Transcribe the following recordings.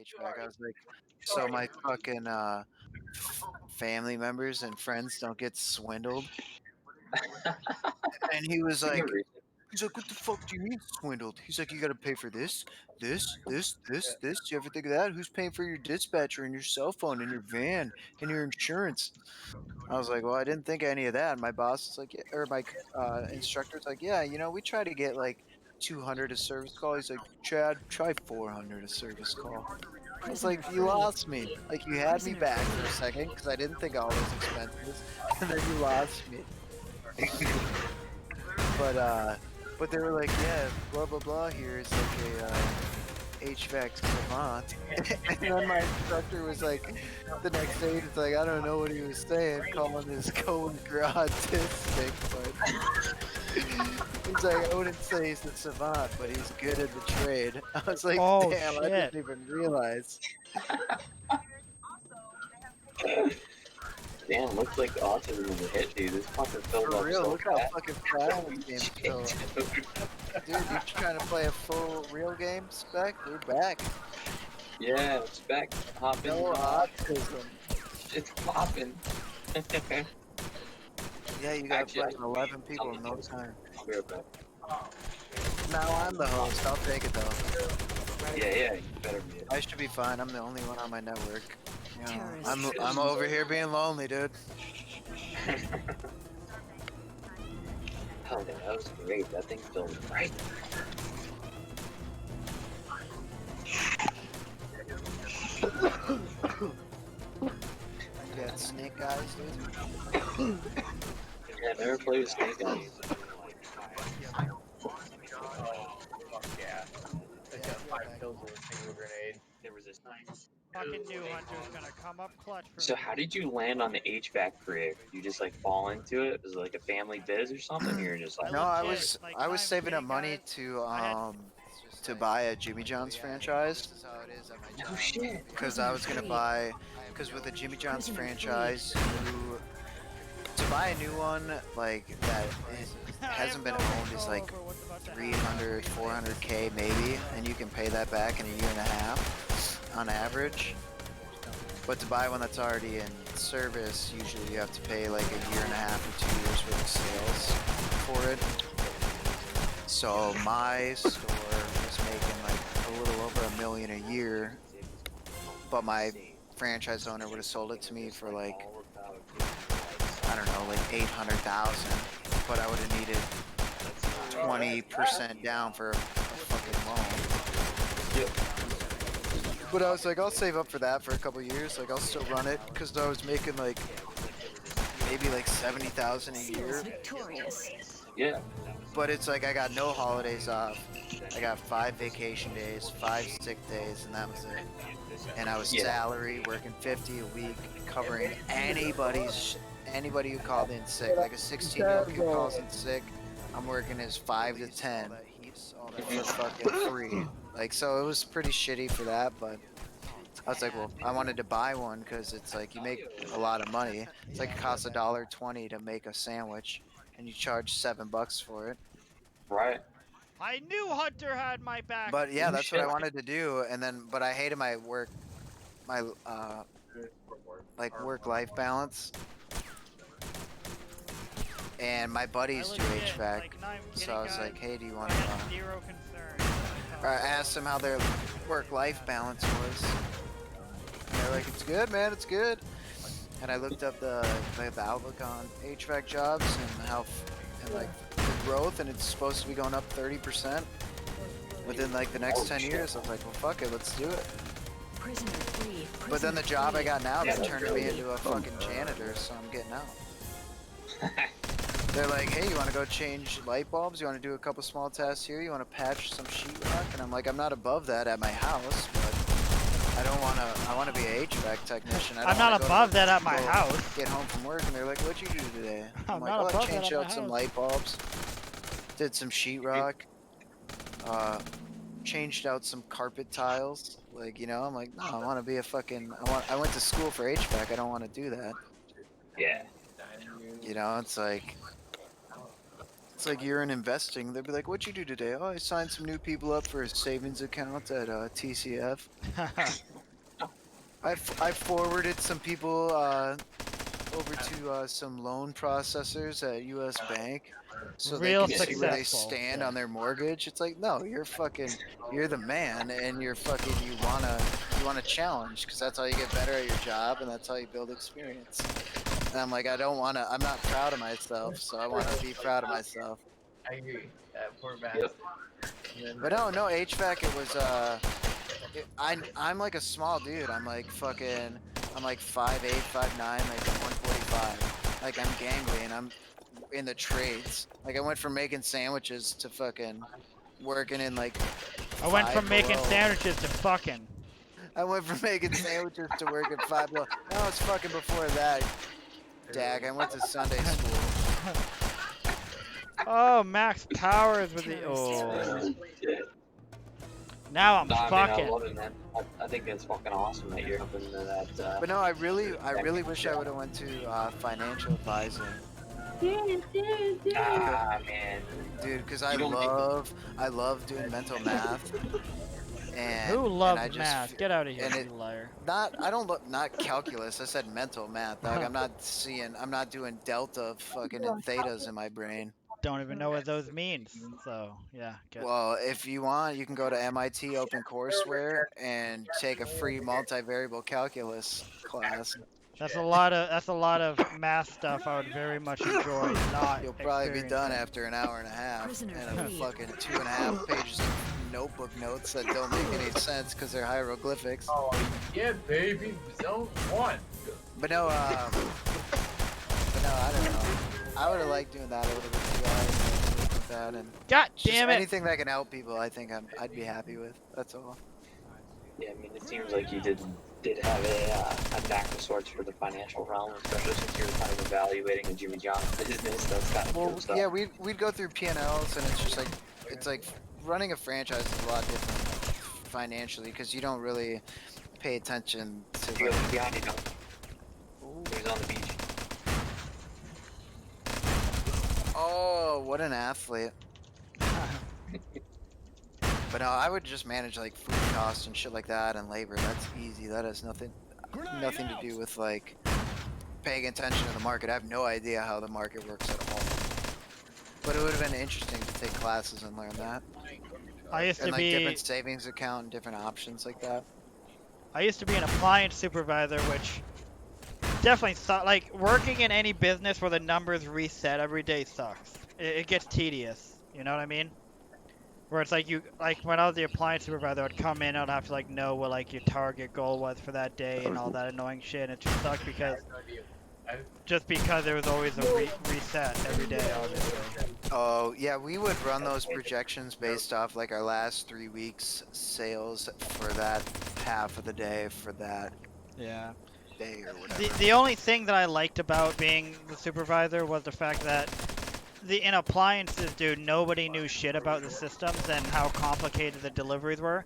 HVAC. I was like, so my fucking family members and friends don't get swindled. And he's like, "What the fuck do you mean swindled?" He's like, "You gotta pay for this. You ever think of that? Who's paying for your dispatcher and your cell phone and your van and your insurance?" I was like, "Well, I didn't think of any of that." And my boss is like, "Yeah," or my instructor's like, "Yeah, we try to get like 200 a service call." He's like, "Chad, try 400 a service call." I was Prisoner like, "You free. lost me. Like you had me Prisoner back for a free. second because I didn't think of all those expenses, and then you lost me." But they were like, "Yeah, blah blah blah. Here is like a HVAC savant," and then my instructor was like, the next day, it's like I don't know what he was saying, calling his coworker autistic, but he's like, I wouldn't say he's a savant, but he's good at the trade. I was like, Oh damn, I didn't shit. even realize. Damn, looks like autism is a hit, dude. This fucking filled For up real, so look how fast. fucking fast this game's filled. Dude, you trying to play a full real game, Spec? We're back. Yeah, it's back. Hopping. No autism. It's popping. Yeah, you got Actually, fucking 11 people in no time. I'll be right back. Now I'm the host. I'll take it though. Yeah, you better be it. I should be fine. I'm the only one on my network. You know, Terrorist. I'm over here being lonely, dude. Hell yeah, that was great. That thing filled right. You got snake eyes, dude. Yeah, I never played with Snake Eyes. Fucking new hunter's gonna come up clutch for So me. how did you land on the HVAC career? You just like fall into it? Was it like a family biz or something? You're just like, No, legit, like, I was I'm saving up kidding, money guys. to I had- buy a Jimmy John's franchise. no shit. Because I was gonna buy, because with the Jimmy John's franchise, to buy a new one like that I hasn't been have no owned is control like over what's about to happen. 300, 400K maybe, and you can pay that back in a year and a half on average. But to buy one that's already in service, usually you have to pay like a year and a half or 2 years worth of sales for it. So my store was making like a little over $1 million a year, but my franchise owner would have sold it to me for like, I don't know, like 800,000, but I would have needed 20% down for a fucking loan. But I was like, I'll save up for that for a couple years. Like, I'll still run it because I was making like maybe like 70,000 a year. Victorious. Yeah. But it's like I got no holidays off. I got 5 vacation days, 5 sick days, and that was it. And I was salary, working 50 a week, covering anybody who called in sick. Like a 16-year-old kid calls in sick, I'm working his 5 to 10 for fucking free. Like, so it was pretty shitty for that, but I was like, well, I wanted to buy one because it's like you make a lot of money. It's like it costs $1.20 to make a sandwich, and you charge $7 for it. Right. I knew Hunter had my back. But yeah, No that's what I shit. wanted to do, and then, but I hated my like work-life balance. And my buddies do HVAC, like, no, I'm so kidding, I was guys. like, hey, do you I want to? had zero concern. I asked them how their work-life balance was. And they're like, it's good, man, it's good. And I looked up the outlook on HVAC jobs and and like the growth, and it's supposed to be going up 30% within like the next 10 years. I was like, well, fuck it, let's do it. Prisoner free. But then the Prisoner job I free. got now, Yeah, they're that's turning me really into a fun. fucking janitor, so I'm getting out. They're like, hey, you want to go change light bulbs? You want to do a couple small tasks here? You want to patch some sheetrock? And I'm like, I'm not above that at my house, but I don't want to. I want to be a HVAC technician. I'm not above that at my house. Get home from work, and they're like, what'd you do today? I'm like, not oh, I above that changed at my out some house. light bulbs, did some sheetrock, changed out some carpet tiles. Like, I'm like, no, I want to be a fucking. I went to school for HVAC. I don't want to do that. Yeah. It's like you're in investing. They'll be like, what'd you do today? Oh, I signed some new people up for a savings account at TCF. I forwarded some people over to some loan processors at U.S. Bank, so they Real can see where they successful. stand Yeah. on their mortgage. It's like, no, you're the man, and you wanna challenge, because that's how you get better at your job, and that's how you build experience. And I'm like, I'm not proud of myself, so I wanna be proud of myself. I agree. Poor man. Yep. But no, HVAC. It was I'm like a small dude. I'm like 5'8", 5'9", like 145. Like I'm gangly, and I'm in the trades. Like I went from making sandwiches to fucking working in like I went from Five making Below. sandwiches to fucking. I went from making sandwiches to working Five Below. No, it's fucking before that. Dag, I went to Sunday school. Oh, Max Powers with the. Terrorists Oh. win. Shit. Now I'm Nah, man, I fucking. love it, man. I think it's fucking awesome that you're up into that. But no, I really wish I would have went to financial advising. Ah, man. Dude, because You don't make I love doing mental math. And Who and loves I just math? f- Get out of here, and you it- liar. I don't look, not calculus. I said mental math, dog. I'm not doing delta fucking and thetas in my brain. Don't even know what those means. So yeah, get. Well, if you want, you can go to MIT OpenCourseWare and take a free multivariable calculus class. That's a lot of math stuff I would very much enjoy not You'll probably be done experiencing. after an hour and a half, Prisoner and a freed. fucking 2.5 pages of notebook notes that don't make any sense because they're hieroglyphics. Oh yeah, baby. Zone 1. But no, I don't know. I would have liked doing that a little bit too. With that, and God just damn it! anything that can help people, I think I'd be happy with. That's all. Yeah, I mean, it seems like you did have a knack of sorts for the financial realm, especially since you're kind of evaluating a Jimmy John business. That's kind of Well, cool stuff. yeah, we'd go through P&Ls, and it's like running a franchise is a lot different financially because you don't really pay attention to You like. got behind you, know. He was on the beach. Oh, what an athlete! But no, I would just manage like food costs and shit like that and labor. That's easy. That has nothing to do with like paying attention to the market. I have no idea how the market works at all. But it would have been interesting to take classes and learn that. I used to And like be different savings account and different options like that. an appliance supervisor, which definitely like working in any business where the numbers reset every day sucks. It gets tedious. You know what I mean? Where it's like when I was the appliance supervisor, I'd come in, I'd have to like know what like your target goal was for that day and all that annoying shit. And it just sucked because there was always a reset every day, obviously. Oh yeah, we would run those projections based off like our last 3 weeks sales for that half of the day for that Yeah. day or whatever. The only thing that I liked about being the supervisor was the fact that in appliances, dude, nobody knew shit about the systems and how complicated the deliveries were.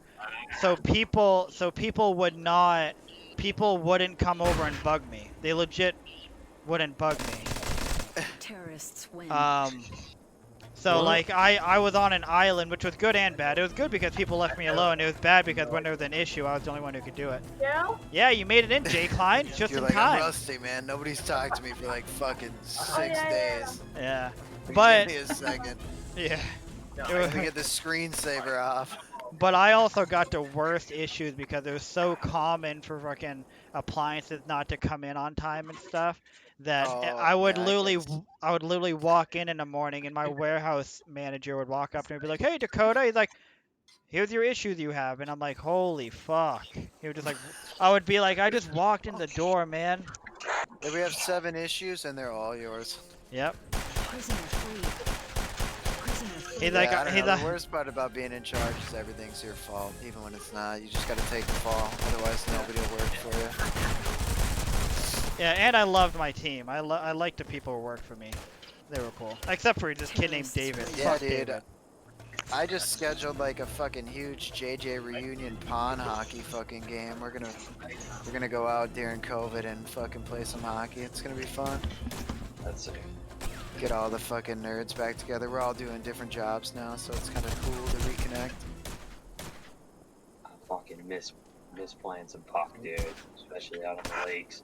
So people wouldn't come over and bug me. They legit wouldn't bug me. Terrorists win. So like I was on an island, which was good and bad. It was good because people left me alone. It was bad because when there was an issue, I was the only one who could do it. Yeah? Yeah, you made it in, Jay Klein. Just You're in like, I'm time. rusty, man. Nobody's talked to me for like fucking 6 yeah. days. Yeah. Give But me a second. yeah. Let me get the screensaver off. But I also got the worst issues because it was so common for fucking appliances not to come in on time and stuff that Oh, I would yeah, literally walk in the morning and my warehouse manager would walk up to me and be like, "Hey Dakota," he's like, "Here's your issues you have," and I'm like, "Holy fuck!" He would just like, I would be like, "I just walked in the door, man." Yeah, we have 7 issues and they're all yours. Yep. Prisoner freed. Prisoner freed. He's like, I don't he's know. like, The worst part about being in charge is everything's your fault, even when it's not. You just gotta take the fall, otherwise nobody will work for you. yeah, and I loved my team. I liked the people who worked for me. They were cool, except for this kid named David. Yeah, Fuck dude. David. I just scheduled like a fucking huge JJ reunion pond hockey fucking game. We're gonna go out during COVID and fucking play some hockey. It's gonna be fun. That's sick. Get all the fucking nerds back together. We're all doing different jobs now, so it's kind of cool to reconnect. I fucking miss miss playing some puck, dude, especially out on the lakes.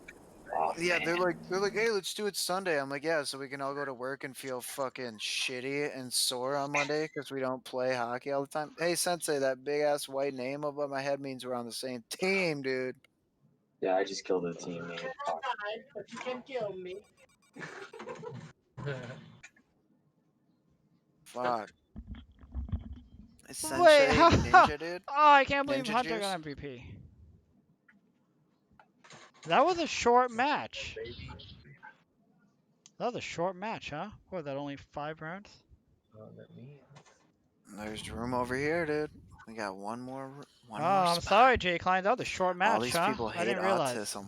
Oh, Yeah, man. they're like, hey, let's do it Sunday. I'm like, yeah, so we can all go to work and feel fucking shitty and sore on Monday because we don't play hockey all the time. Hey, Sensei, that big ass white name above my head means we're on the same team, dude. Yeah, I just killed a teammate. Fuck. But you can kill me. Fuck. Is Wait, Sensei how? ninja, dude? Oh, I can't believe Ninja Hunter juice? got MVP. That was a short match. Baby. That was a short match, huh? What, that only 5 rounds? That means. There's room over here, dude. We got one more Oh, I'm spot. sorry, Jay Klein. That was a short match, All these huh? people I hate didn't realize. autism.